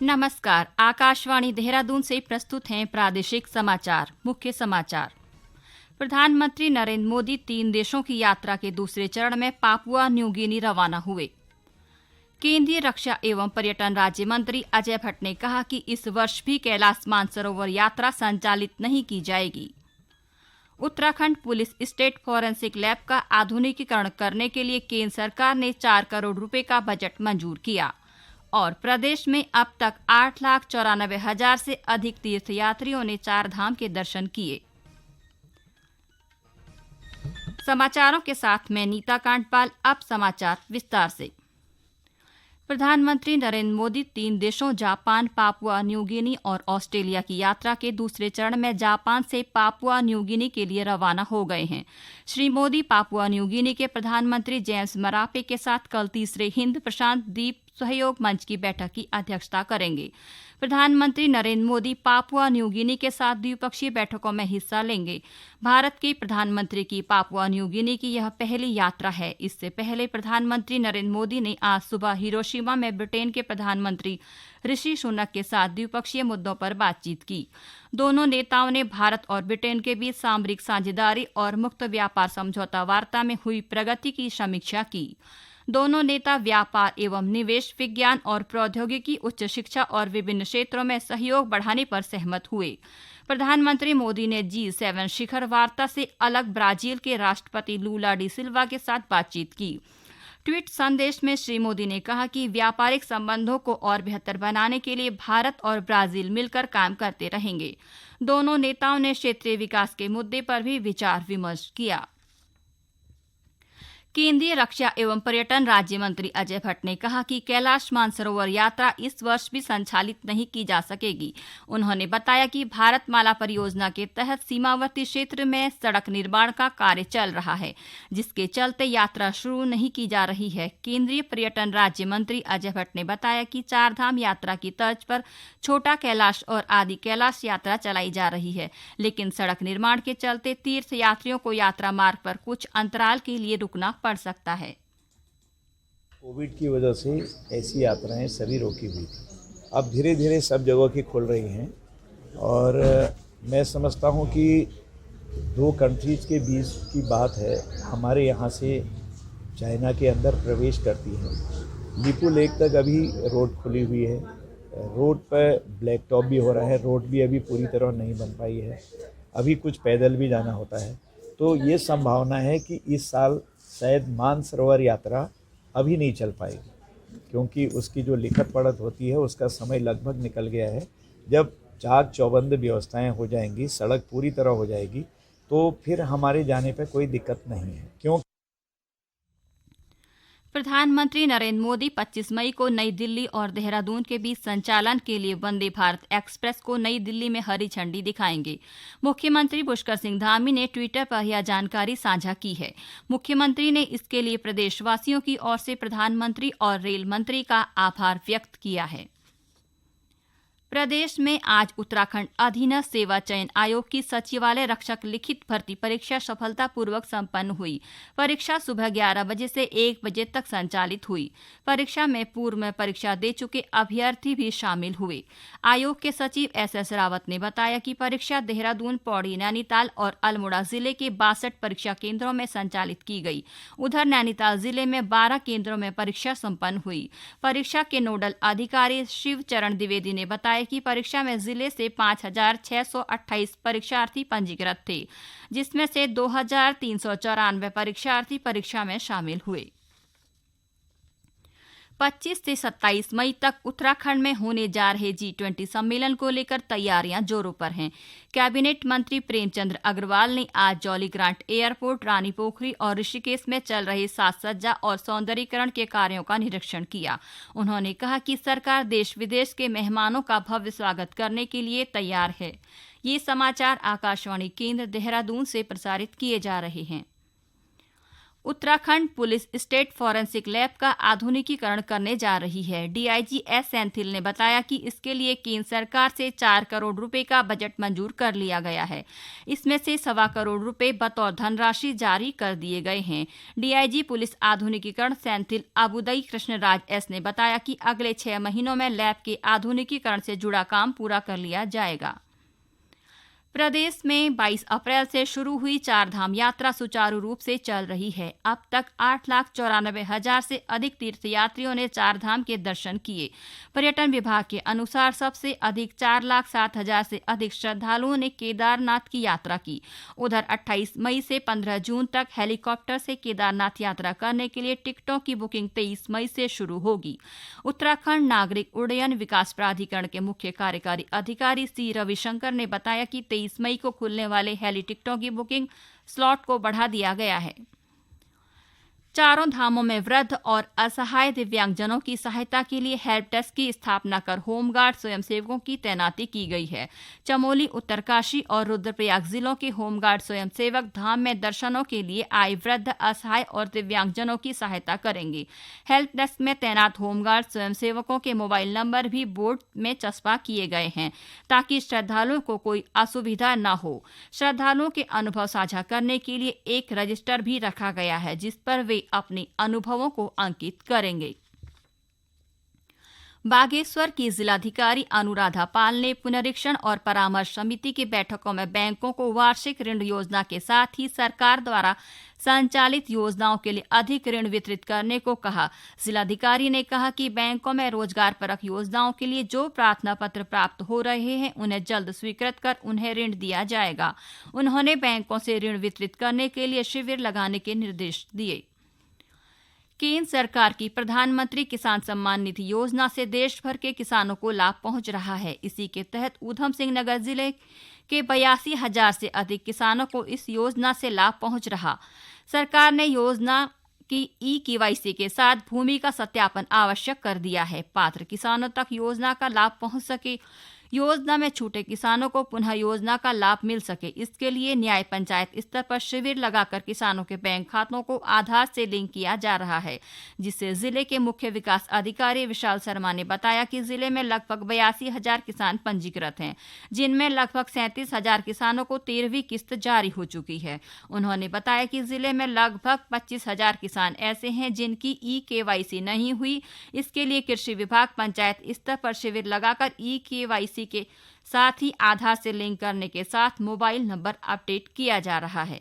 नमस्कार। आकाशवाणी देहरादून से प्रस्तुत हैं प्रादेशिक समाचार। मुख्य समाचार। प्रधानमंत्री नरेंद्र मोदी 3 देशों की यात्रा के दूसरे चरण में पापुआ न्यू गिनी रवाना हुए। केंद्रीय रक्षा एवं पर्यटन राज्य मंत्री अजय भट्ट ने कहा कि इस वर्ष भी कैलाश मानसरोवर यात्रा संचालित नहीं की जाएगी। Uttarakhand police state forensic lab का आधुनिकीकरण करने के लिए केंद्र सरकार ने 4 करोड़ रुपए का बजट मंजूर किया और प्रदेश में अब तक 8,94,000 से अधिक तीर्थयात्रियों ने 4 धाम के दर्शन किए। समाचारों के साथ मैं नीता कांडपाल। अब समाचार विस्तार से। प्रधानमंत्री नरेंद्र मोदी 3 देशों जापान, पापुआ न्यू गिनी और ऑस्ट्रेलिया की यात्रा के दूसरे चरण में जापान से पापुआ न्यू गिनी के लिए रवाना हो गए हैं। Shri Modi Papua New Guinea के प्रधानमंत्री जेम्स मरापे के साथ कल तीसरे हिंद प्रशांत द्वीप सहयोग मंच की बैठक की अध्यक्षता करेंगे। प्रधानमंत्री Narendra Modi Papua New Guinea के साथ द्विपक्षीय बैठकों में हिस्सा लेंगे। भारत के प्रधानमंत्री की पापुआ न्यू गिनी की यह पहली यात्रा है। इससे पहले प्रधानमंत्री नरेंद्र मोदी ने आज सुबह हिरोशिमा में ब्रिटेन के प्रधानमंत्री ऋषि सुनक के साथ द्विपक्षीय मुद्दों पर बातचीत की। दोनों नेताओं ने भारत और ब्रिटेन के बीच सामरिक साझेदारी और मुक्त व्यापार समझौता वार्ता में हुई प्रगति की समीक्षा की। दोनों नेता व्यापार एवं निवेश, विज्ञान और प्रौद्योगिकी, उच्च शिक्षा और विभिन्न क्षेत्रों में सहयोग बढ़ाने पर सहमत हुए। प्रधानमंत्री मोदी ने G7 शिखर वार्ता से अलग ब्राजील के राष्ट्रपति लूला डी सिल्वा के साथ बातचीत की। ट्वीट संदेश में श्री मोदी ने कहा कि व्यापारिक संबंधों को और बेहतर बनाने के लिए भारत और ब्राजील मिलकर काम करते रहेंगे। दोनों नेताओं ने क्षेत्रीय विकास के मुद्दे पर भी विचार विमर्श किया। केंद्रीय रक्षा एवं पर्यटन राज्य मंत्री अजय भट्ट ने कहा कि कैलाश मानसरोवर यात्रा इस वर्ष भी संचालित नहीं की जा सकेगी। उन्होंने बताया कि भारतमाला परियोजना के तहत सीमावर्ती क्षेत्र में सड़क निर्माण का कार्य चल रहा है, जिसके चलते यात्रा शुरू नहीं की जा रही है। केंद्रीय पर्यटन राज्य मंत्री अजय भट्ट ने बताया कि 4 धाम यात्रा की तर्ज पर छोटा कैलाश और आदि कैलाश यात्रा चलाई जा रही है, लेकिन सड़क निर्माण के चलते तीर्थ यात्रियों को यात्रा मार्ग पर कुछ अंतराल के लिए रुकना पड़ सकता है। कोविड की वजह से ऐसी यात्राएं सभी रोकी हुई थी। अब धीरे धीरे सब जगह की खुल रही हैं और मैं समझता हूं कि 2 कंट्रीज के बीच की बात है। हमारे यहाँ से चाइना के अंदर प्रवेश करती है। लीपू लेक तक अभी रोड खुली हुई है। रोड पर ब्लैक टॉप भी हो रहा है। रोड भी अभी पूरी तरह नहीं बन पाई है। अभी कुछ पैदल भी जाना होता है। तो ये संभावना है कि इस साल शायद मानसरोवर यात्रा अभी नहीं चल पाएगी, क्योंकि उसकी जो लिखत पढ़त होती है उसका समय लगभग निकल गया है। जब चाक चौबंद व्यवस्थाएं हो जाएंगी, सड़क पूरी तरह हो जाएगी, तो फिर हमारे जाने पर कोई दिक्कत नहीं है। क्यों? प्रधानमंत्री नरेंद्र मोदी 25 मई को नई दिल्ली और देहरादून के बीच संचालन के लिए वंदे भारत एक्सप्रेस को नई दिल्ली में हरी झंडी दिखाएंगे। मुख्यमंत्री पुष्कर सिंह धामी ने ट्विटर पर यह जानकारी साझा की है। मुख्यमंत्री ने इसके लिए प्रदेशवासियों की ओर से प्रधानमंत्री और रेल मंत्री का आभार व्यक्त किया है। प्रदेश में आज उत्तराखंड अधीनस्थ सेवा चयन आयोग की सचिवालय रक्षक लिखित भर्ती परीक्षा सफलतापूर्वक संपन्न हुई। परीक्षा सुबह 11 बजे से 1 बजे तक संचालित हुई। परीक्षा में पूर्व में परीक्षा दे चुके अभ्यर्थी भी शामिल हुए। आयोग के सचिव SS रावत ने बताया कि परीक्षा देहरादून, पौड़ी, नैनीताल और अल्मोड़ा जिले के 62 परीक्षा केंद्रों में संचालित की गई। उधर नैनीताल जिले में 12 केंद्रों में परीक्षा संपन्न हुई। परीक्षा के नोडल अधिकारी शिव चरण द्विवेदी ने बताया कि परीक्षा में जिले से 5,628 परीक्षार्थी पंजीकृत थे, जिसमें से 2,394 परीक्षार्थी परीक्षा में शामिल हुए। 25 से 27 मई तक उत्तराखंड में होने जा रहे G20 सम्मेलन को लेकर तैयारियां जोरों पर हैं। कैबिनेट मंत्री प्रेमचंद्र अग्रवाल ने आज जौलीग्रांट एयरपोर्ट, रानी पोखरी और ऋषिकेश में चल रहे साज-सज्जा और सौंदर्यीकरण के कार्यों का निरीक्षण किया। उन्होंने कहा कि सरकार देश विदेश के मेहमानों का भव्य स्वागत करने के लिए तैयार है। ये समाचार आकाशवाणी केंद्र देहरादून से प्रसारित किए जा रहे हैं। Uttarakhand police state forensic lab का आधुनिकीकरण करने जा रही है। डीआईजी एस सेंथिल ने बताया कि इसके लिए केंद्र सरकार से 4 करोड़ रुपए का बजट मंजूर कर लिया गया है। इसमें से 1.25 करोड़ रुपए बतौर धनराशि जारी कर दिए गए हैं। डीआईजी पुलिस आधुनिकीकरण सेंथिल अबुदई कृष्णराज एस ने बताया कि अगले 6 महीनों में लैब के आधुनिकीकरण से जुड़ा काम पूरा कर लिया जाएगा। प्रदेश में 22 अप्रैल से शुरू हुई 4 धाम यात्रा सुचारू रूप से चल रही है। अब तक 8,94,000 से अधिक तीर्थयात्रियों ने 4 धाम के दर्शन किए। पर्यटन विभाग के अनुसार सबसे अधिक 4,07,000 से अधिक श्रद्धालुओं ने केदारनाथ की यात्रा की। उधर 28 मई से 15 जून तक हेलीकॉप्टर से केदारनाथ यात्रा करने के लिए टिकटों की बुकिंग 23 मई से शुरू होगी। उत्तराखंड नागरिक उड्डयन विकास प्राधिकरण के मुख्य कार्यकारी अधिकारी सी रविशंकर ने बताया कि 23 मई को खुलने वाले हेली टिकटों की बुकिंग स्लॉट को बढ़ा दिया गया है। चारों धामों में वृद्ध और असहाय दिव्यांगजनों की सहायता के लिए हेल्प डेस्क की स्थापना कर होमगार्ड स्वयंसेवकों की तैनाती की गई है। चमोली, उत्तरकाशी और रुद्रप्रयाग जिलों के होमगार्ड स्वयंसेवक धाम में दर्शनों के लिए आए वृद्ध, असहाय और दिव्यांगजनों की सहायता करेंगे। हेल्प डेस्क में तैनात होमगार्ड स्वयंसेवकों के मोबाइल नंबर भी बोर्ड में चस्पा किए गए हैं ताकि श्रद्धालुओं को कोई असुविधा न हो। श्रद्धालुओं के अनुभव साझा करने के लिए एक रजिस्टर भी रखा गया है जिस पर वे अपने अनुभवों को अंकित करेंगे। बागेश्वर की जिलाधिकारी अनुराधा पाल ने पुनरीक्षण और परामर्श समिति की बैठकों में बैंकों को वार्षिक ऋण योजना के साथ ही सरकार द्वारा संचालित योजनाओं के लिए अधिक ऋण वितरित करने को कहा। जिलाधिकारी ने कहा कि बैंकों में रोजगार परक योजनाओं के लिए जो प्रार्थना पत्र प्राप्त हो रहे हैं उन्हें जल्द स्वीकृत कर उन्हें ऋण दिया जाएगा। उन्होंने बैंकों से ऋण वितरित करने के लिए शिविर लगाने के निर्देश दिए। केंद्र सरकार की प्रधानमंत्री किसान सम्मान निधि योजना से देश भर के किसानों को लाभ पहुंच रहा है। इसी के तहत ऊधम सिंह नगर जिले के 82,000 से अधिक किसानों को इस योजना से लाभ पहुंच रहा। सरकार ने योजना की ई-केवाईसी के साथ भूमि का सत्यापन आवश्यक कर दिया है। पात्र किसानों तक योजना का लाभ पहुंच सके, योजना में छूटे किसानों को पुनः योजना का लाभ मिल सके, इसके लिए न्याय पंचायत स्तर पर शिविर लगाकर किसानों के बैंक खातों को आधार से लिंक किया जा रहा है, जिससे जिले के मुख्य विकास अधिकारी विशाल शर्मा ने बताया कि जिले में लगभग 82,000 किसान पंजीकृत हैं, जिनमें लगभग 37,000 किसानों को 13वीं किस्त जारी हो चुकी है। उन्होंने बताया कि जिले में लगभग 25,000 किसान ऐसे हैं जिनकी ई-केवाईसी नहीं हुई। इसके लिए कृषि विभाग पंचायत स्तर पर शिविर लगाकर ई-केवाईसी के साथ ही आधार से लिंक करने के साथ मोबाइल नंबर अपडेट किया जा रहा है।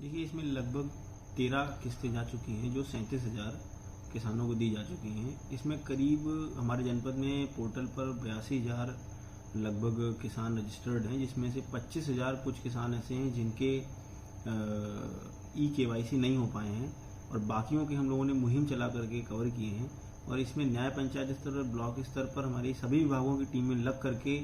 देखिए, इसमें लगभग 13 किस्तें जा चुकी हैं जो 37,000 किसानों को दी जा चुकी हैं। इसमें करीब हमारे जनपद में पोर्टल पर 82,000 लगभग किसान रजिस्टर्ड हैं, जिसमें से 25,000 कुछ किसान ऐसे हैं जिनके ई-केवाईसी नहीं हो पाए हैं और बाकियों के हम लोगों ने मुहिम चला करके कवर किए हैं। और इसमें न्याय पंचायत स्तर पर, ब्लॉक स्तर पर हमारी सभी विभागों की टीमें लग करके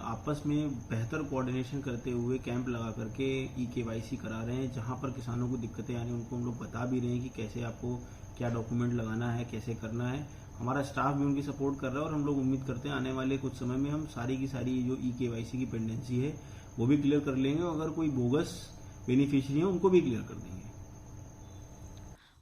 आपस में बेहतर कोऑर्डिनेशन करते हुए कैंप लगा करके ई-केवाईसी करा रहे हैं। जहां पर किसानों को दिक्कतें आ रही हैं उनको हम लोग बता भी रहे हैं कि कैसे आपको क्या डॉक्यूमेंट लगाना है, कैसे करना है। हमारा स्टाफ भी उनकी सपोर्ट कर रहा है और हम लोग उम्मीद करते हैं आने वाले कुछ समय में हम सारी की सारी जो ई-केवाईसी की पेंडेंसी है वो भी क्लियर कर लेंगे। अगर कोई बोगस बेनिफिशियरी है उनको भी क्लियर कर देंगे।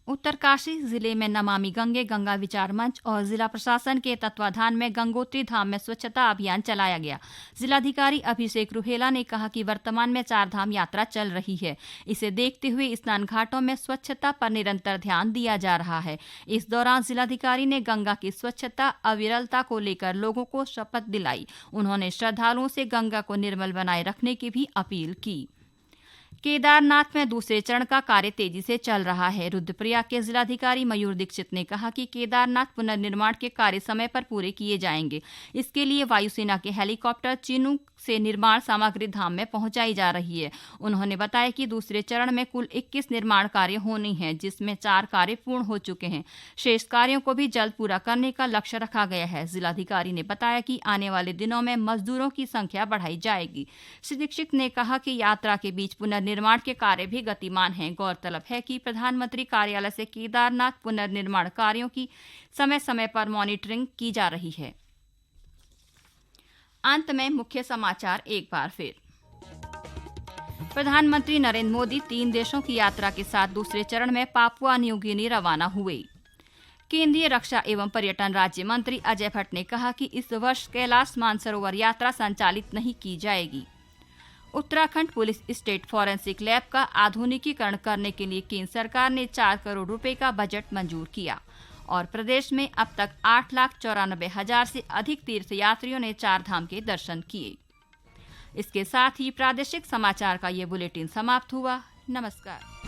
उत्तरकाशी जिले में नमामि गंगे गंगा विचार मंच और जिला प्रशासन के तत्वाधान में गंगोत्री धाम में स्वच्छता अभियान चलाया गया। जिलाधिकारी अभिषेक रुहेला ने कहा कि वर्तमान में 4 धाम यात्रा चल रही है। इसे देखते हुए स्नान घाटों में स्वच्छता पर निरंतर ध्यान दिया जा रहा है। इस दौरान जिलाधिकारी ने गंगा की स्वच्छता अविरलता को लेकर लोगों को शपथ दिलाई। उन्होंने श्रद्धालुओं से गंगा को निर्मल बनाए रखने की भी अपील की। केदारनाथ में दूसरे चरण का कार्य तेजी से चल रहा है। रुद्रप्रयाग के जिलाधिकारी मयूर दीक्षित ने कहा कि केदारनाथ पुनर्निर्माण के कार्य समय पर पूरे किए जाएंगे। इसके लिए वायुसेना के हेलीकॉप्टर चिनूक से निर्माण सामग्री धाम में पहुंचाई जा रही है। उन्होंने बताया कि दूसरे चरण में कुल 21 निर्माण कार्य होने हैं, जिसमें 4 कार्य पूर्ण हो चुके हैं। शेष कार्यों को भी जल्द पूरा करने का लक्ष्य रखा गया है। जिलाधिकारी ने बताया कि आने वाले दिनों में मजदूरों की संख्या बढ़ाई जाएगी। श्री दीक्षित ने कहा कि यात्रा के बीच पुनर्निर्माण के कार्य भी गतिमान हैं। गौरतलब है कि प्रधानमंत्री कार्यालय से केदारनाथ पुनर्निर्माण कार्यों की समय समय पर मॉनिटरिंग की जा रही है। अंत में मुख्य समाचार एक बार फिर। प्रधानमंत्री नरेंद्र मोदी 3 देशों की यात्रा के साथ दूसरे चरण में पापुआ न्यू गिनी रवाना हुए। केंद्रीय रक्षा एवं पर्यटन राज्य मंत्री अजय भट्ट ने कहा कि इस वर्ष कैलाश मानसरोवर यात्रा संचालित नहीं की जाएगी। Uttarakhand police state forensic lab का आधुनिकीकरण करने के लिए केंद्र सरकार ने 4 करोड़ रुपए का बजट मंजूर किया और प्रदेश में अब तक 8,94,000 से अधिक तीर्थयात्रियों ने 4 धाम के दर्शन किए। इसके साथ ही प्रादेशिक समाचार का ये बुलेटिन समाप्त हुआ। नमस्कार।